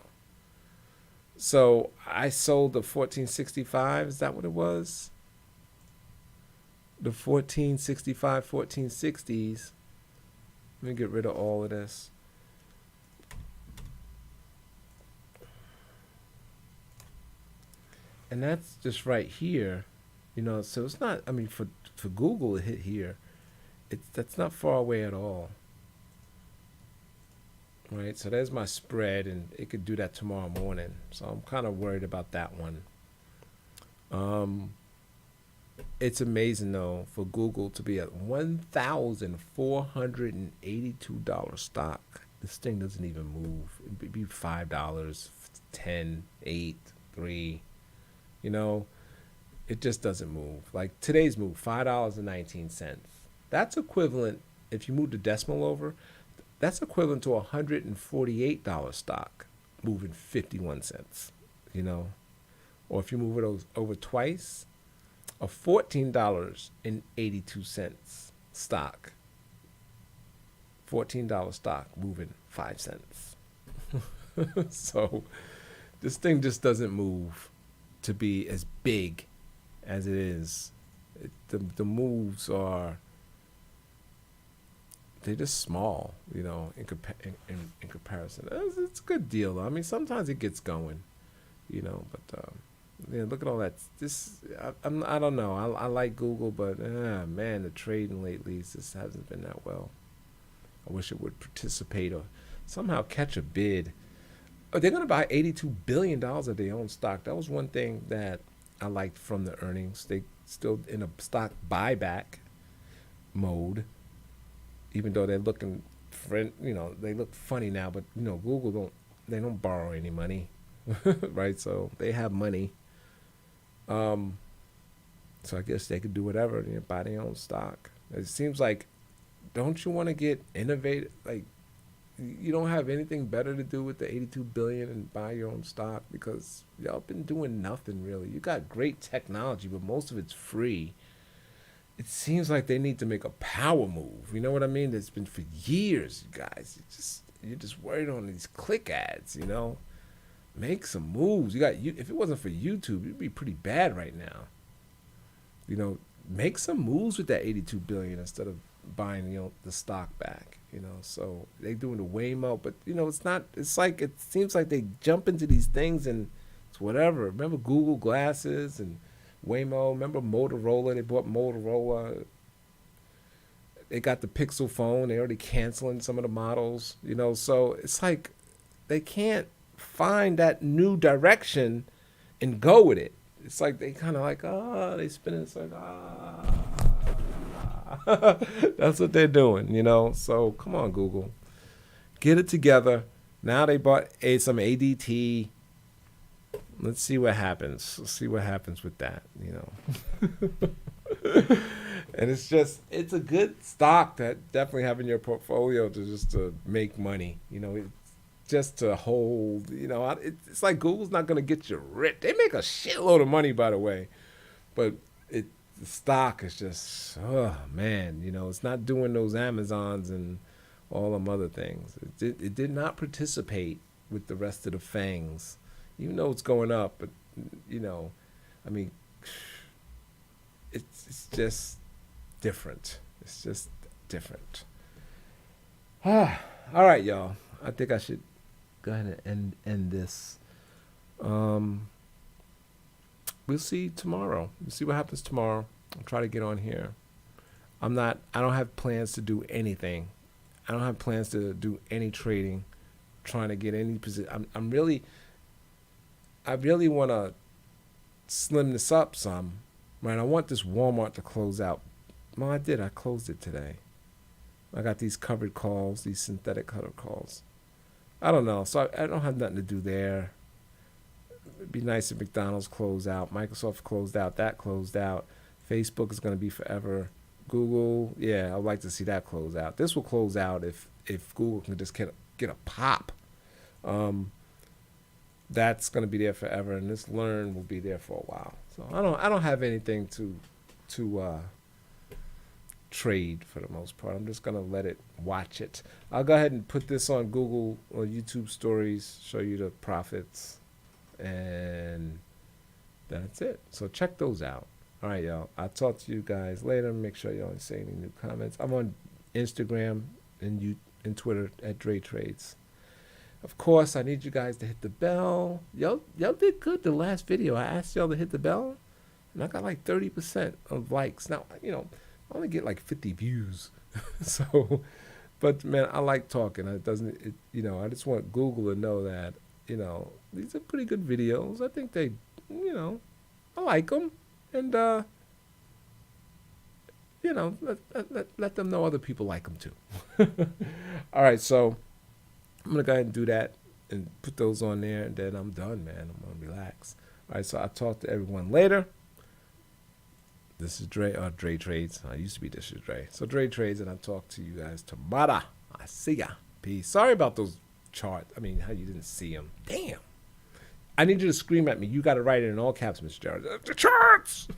So I sold the 1465. Is that what it was? The 1465, 1460s. Let me get rid of all of this. And that's just right here, you know, so it's not, I mean, for Google to hit here, that's not far away at all. Right, so there's my spread, and it could do that tomorrow morning. So I'm kind of worried about that one. It's amazing, though, for Google to be at $1,482 stock. This thing doesn't even move. It'd be $5, 10, 8, 3. You know, it just doesn't move. Like today's move, $5.19. That's equivalent, if you move the decimal over, that's equivalent to a $148 stock moving 51 cents, you know. Or if you move it over twice, a $14.82 stock $14 stock moving 5 cents. So this thing just doesn't move to be as big as it is. The moves are, they're just small, in comparison. It's a good deal, though. I mean, sometimes it gets going, but yeah, look at all that. I don't know. I like Google, but man, the trading lately just hasn't been that well. I wish it would participate or somehow catch a bid. Oh, they're going to buy $82 billion of their own stock. That was one thing that I liked from the earnings. They still in a stock buyback mode, even though they're looking for, they look funny now, but Google don't borrow any money, right? So they have money. So I guess they could do whatever, buy their own stock. It seems like, don't you want to get innovative? Like, you don't have anything better to do with the $82 billion and buy your own stock, because y'all been doing nothing really. You got great technology, but most of it's free. It seems like they need to make a power move. You know what I mean? It's been for years, you guys. You're just worried on these click ads. Make some moves. If it wasn't for YouTube, you'd be pretty bad right now. Make some moves with that $82 billion instead of buying the stock back. So they doing the Waymo, but it's not. It's like, it seems like they jump into these things and it's whatever. Remember Google Glasses and Waymo? Remember Motorola? They bought Motorola. They got the Pixel phone. They already canceling some of the models. So it's like they can't find that new direction and go with it. It's like they kind of like, they spin it. It's like, that's what they're doing, So come on, Google, get it together. Now they bought some ADT. Let's see what happens. Let's see what happens with that, And it's a good stock that definitely have in your portfolio to make money, just to hold, it's like Google's not going to get you rich. They make a shitload of money, by the way, but the stock is just, oh man, it's not doing those Amazons and all them other things. It did not participate with the rest of the FANGs, even though it's going up, but I mean, it's just different. It's just different. All right, y'all. I think I should go ahead and end this. We'll see tomorrow. We'll see what happens tomorrow. I'll try to get on here. I don't have plans to do anything. I don't have plans to do any trading, trying to get any position. I really want to slim this up some, right? I want this Walmart to close out. Well, I did. I closed it today. I got these covered calls, these synthetic covered calls. I don't know. So I don't have nothing to do there. It'd be nice if McDonald's closed out. Microsoft closed out. That closed out. Facebook is going to be forever. Google, yeah, I'd like to see that close out. This will close out if Google can just get a pop. That's going to be there forever, and this Learn will be there for a while. So I don't have anything to trade for the most part. I'm just going to let it watch it. I'll go ahead and put this on Google or YouTube stories, show you the profits, and that's it. So check those out. All right, y'all. I'll talk to you guys later. Make sure y'all ain't saying any new comments. I'm on Instagram and Twitter at Dre Trades. Of course, I need you guys to hit the bell. Y'all did good the last video. I asked y'all to hit the bell, and I got like 30% of likes. Now, I only get like 50 views. So, but man, I like talking. I just want Google to know that, these are pretty good videos. I think they, I like them. And, let them know other people like them too. All right, so I'm going to go ahead and do that and put those on there, and then I'm done, man. I'm going to relax. All right, so I'll talk to everyone later. This is Dre Trades. This is Dre. So Dre Trades, and I'll talk to you guys tomorrow. I see ya. Peace. Sorry about those charts. I mean, how you didn't see them. Damn. I need you to scream at me. You got to write it in all caps, Mr. Jarrett. The charts!